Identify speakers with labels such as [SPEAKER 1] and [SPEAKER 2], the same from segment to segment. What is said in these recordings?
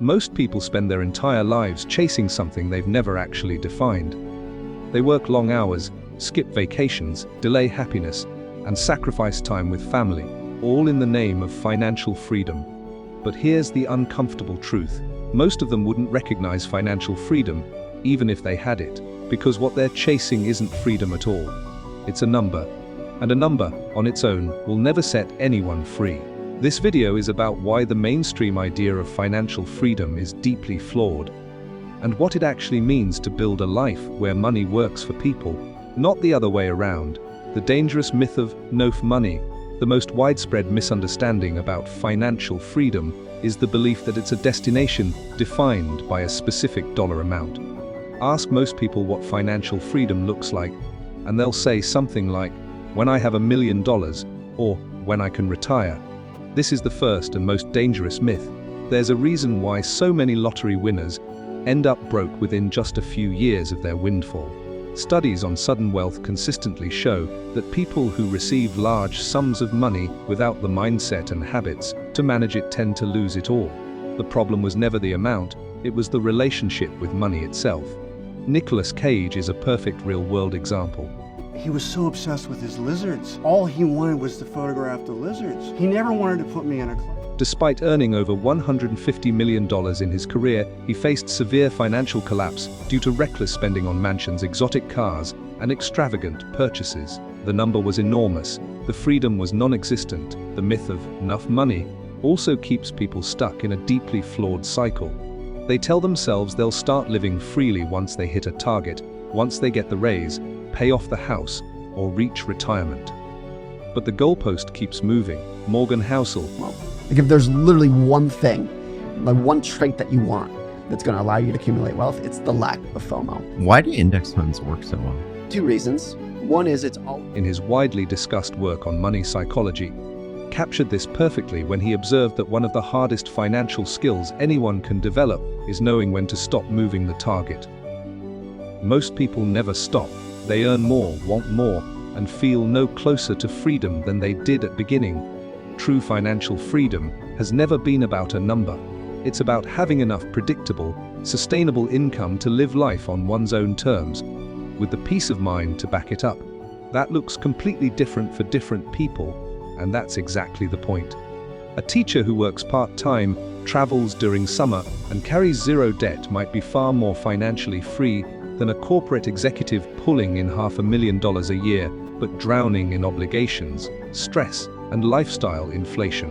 [SPEAKER 1] Most people spend their entire lives chasing something they've never actually defined. They work long hours, skip vacations, delay happiness, and sacrifice time with family, all in the name of financial freedom. But here's the uncomfortable truth. Most of them wouldn't recognize financial freedom, even if they had it, because what they're chasing isn't freedom at all. It's a number. And a number, on its own, will never set anyone free. This video is about why the mainstream idea of financial freedom is deeply flawed, and what it actually means to build a life where money works for people, not the other way around. The dangerous myth of no money. The most widespread misunderstanding about financial freedom is the belief that it's a destination defined by a specific dollar amount. Ask most people what financial freedom looks like, and they'll say something like, when I have $1 million, or when I can retire. This is the first and most dangerous myth. There's a reason why so many lottery winners end up broke within just a few years of their windfall. Studies on sudden wealth consistently show that people who receive large sums of money without the mindset and habits to manage it tend to lose it all. The problem was never the amount, it was the relationship with money itself. Nicolas Cage is a perfect real-world example.
[SPEAKER 2] He was so obsessed with his lizards. All he wanted was to photograph the lizards. He never wanted to put me in a club.
[SPEAKER 1] Despite earning over $150 million in his career, he faced severe financial collapse due to reckless spending on mansions, exotic cars, and extravagant purchases. The number was enormous. The freedom was non-existent. The myth of enough money also keeps people stuck in a deeply flawed cycle. They tell themselves they'll start living freely once they hit a target, once they get the raise, pay off the house, or reach retirement. But the goalpost keeps moving. Morgan Housel.
[SPEAKER 3] Like if there's literally one thing, like one trait that you want that's going to allow you to accumulate wealth, it's the lack of FOMO.
[SPEAKER 4] Why do index funds work so well?
[SPEAKER 3] Two reasons. One is it's all...
[SPEAKER 1] In his widely discussed work on money psychology, captured this perfectly when he observed that one of the hardest financial skills anyone can develop is knowing when to stop moving the target. Most people never stop. They earn more, want more, and feel no closer to freedom than they did at beginning. True financial freedom has never been about a number. It's about having enough predictable, sustainable income to live life on one's own terms, with the peace of mind to back it up. That looks completely different for different people, and that's exactly the point. A teacher who works part-time, travels during summer, and carries zero debt might be far more financially free than a corporate executive pulling in $500,000 a year, but drowning in obligations, stress, and lifestyle inflation.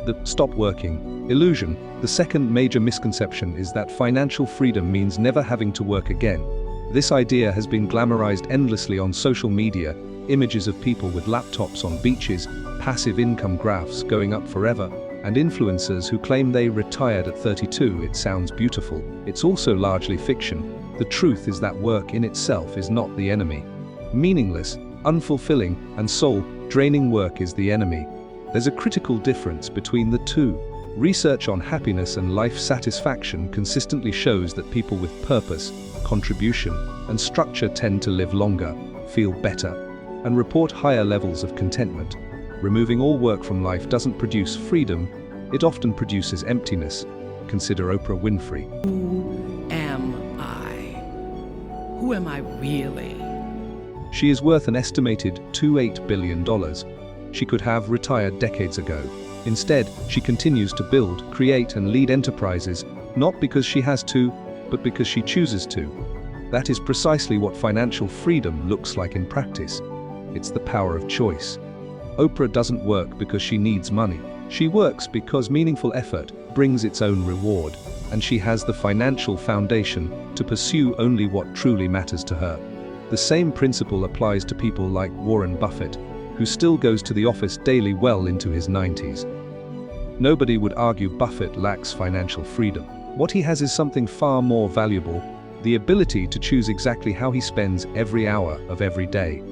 [SPEAKER 1] The stop working illusion. The second major misconception is that financial freedom means never having to work again. This idea has been glamorized endlessly on social media, images of people with laptops on beaches, passive income graphs going up forever, and influencers who claim they retired at 32. It sounds beautiful. It's also largely fiction. The truth is that work in itself is not the enemy. Meaningless, unfulfilling, and soul-draining work is the enemy. There's a critical difference between the two. Research on happiness and life satisfaction consistently shows that people with purpose, contribution, and structure tend to live longer, feel better, and report higher levels of contentment. Removing all work from life doesn't produce freedom, it often produces emptiness. Consider Oprah Winfrey.
[SPEAKER 5] Who am I? Who am I really?
[SPEAKER 1] She is worth an estimated $28 billion. She could have retired decades ago. Instead, she continues to build, create, and lead enterprises, not because she has to, but because she chooses to. That is precisely what financial freedom looks like in practice. It's the power of choice. Oprah doesn't work because she needs money. She works because meaningful effort brings its own reward, and she has the financial foundation to pursue only what truly matters to her. The same principle applies to people like Warren Buffett, who still goes to the office daily well into his 90s. Nobody would argue Buffett lacks financial freedom. What he has is something far more valuable, the ability to choose exactly how he spends every hour of every day.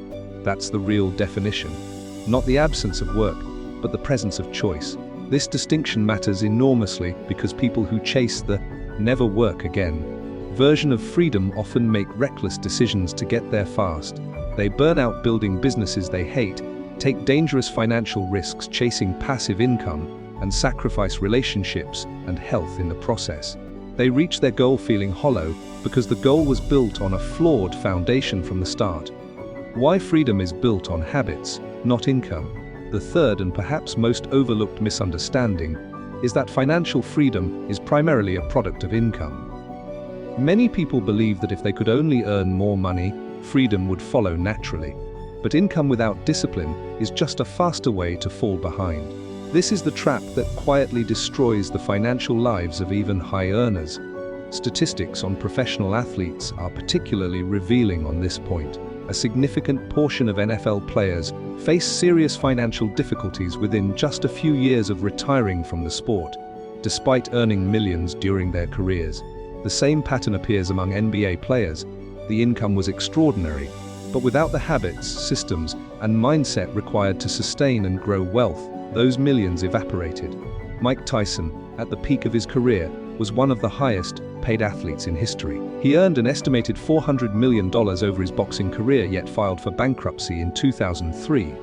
[SPEAKER 1] That's the real definition. Not the absence of work, but the presence of choice. This distinction matters enormously because people who chase the never work again version of freedom often make reckless decisions to get there fast. They burn out building businesses they hate, take dangerous financial risks chasing passive income, and sacrifice relationships and health in the process. They reach their goal feeling hollow because the goal was built on a flawed foundation from the start. Why freedom is built on habits, not income. The third and perhaps most overlooked misunderstanding is that financial freedom is primarily a product of income. Many people believe that if they could only earn more money, freedom would follow naturally. But income without discipline is just a faster way to fall behind. This is the trap that quietly destroys the financial lives of even high earners. Statistics on professional athletes are particularly revealing on this point. A significant portion of NFL players face serious financial difficulties within just a few years of retiring from the sport, despite earning millions during their careers. The same pattern appears among NBA players. The income was extraordinary, but without the habits, systems, and mindset required to sustain and grow wealth, those millions evaporated. Mike Tyson, at the peak of his career, was one of the highest paid athletes in history. He earned an estimated $400 million over his boxing career, yet filed for bankruptcy in 2003.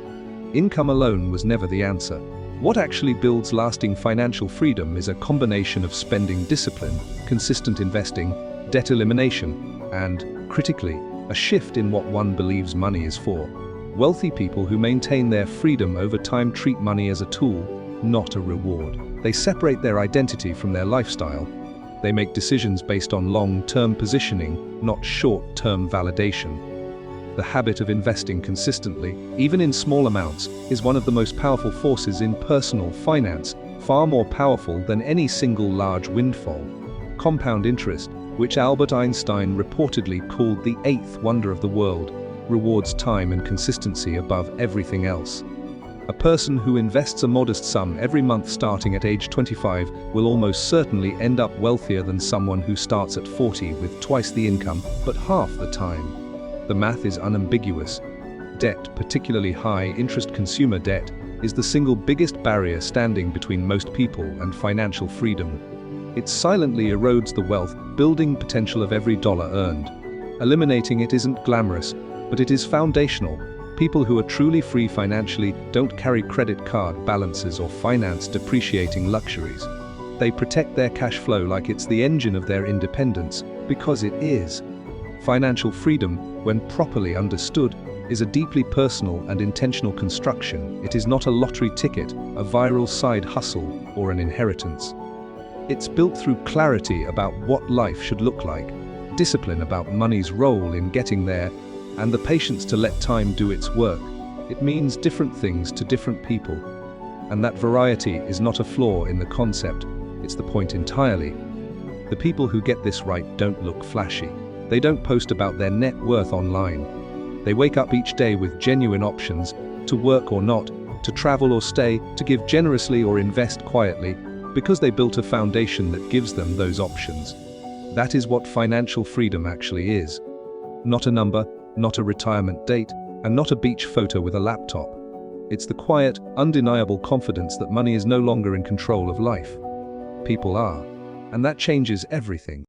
[SPEAKER 1] Income alone was never the answer. What actually builds lasting financial freedom is a combination of spending discipline, consistent investing, debt elimination, and, critically, a shift in what one believes money is for. Wealthy people who maintain their freedom over time treat money as a tool, not a reward. They separate their identity from their lifestyle. They make decisions based on long-term positioning, not short-term validation. The habit of investing consistently, even in small amounts, is one of the most powerful forces in personal finance, far more powerful than any single large windfall. Compound interest, which Albert Einstein reportedly called the eighth wonder of the world, rewards time and consistency above everything else. A person who invests a modest sum every month starting at age 25 will almost certainly end up wealthier than someone who starts at 40 with twice the income but half the time. The math is unambiguous. Debt, particularly high-interest consumer debt, is the single biggest barrier standing between most people and financial freedom. It silently erodes the wealth-building potential of every dollar earned. Eliminating it isn't glamorous, but it is foundational. People who are truly free financially don't carry credit card balances or finance depreciating luxuries. They protect their cash flow like it's the engine of their independence, because it is. Financial freedom, when properly understood, is a deeply personal and intentional construction. It is not a lottery ticket, a viral side hustle, or an inheritance. It's built through clarity about what life should look like, discipline about money's role in getting there, and the patience to let time do its work. It means different things to different people. And that variety is not a flaw in the concept, it's the point entirely. The people who get this right don't look flashy. They don't post about their net worth online. They wake up each day with genuine options, to work or not, to travel or stay, to give generously or invest quietly, because they built a foundation that gives them those options. That is what financial freedom actually is. Not a number, not a retirement date, and not a beach photo with a laptop. It's the quiet, undeniable confidence that money is no longer in control of life. People are, and that changes everything.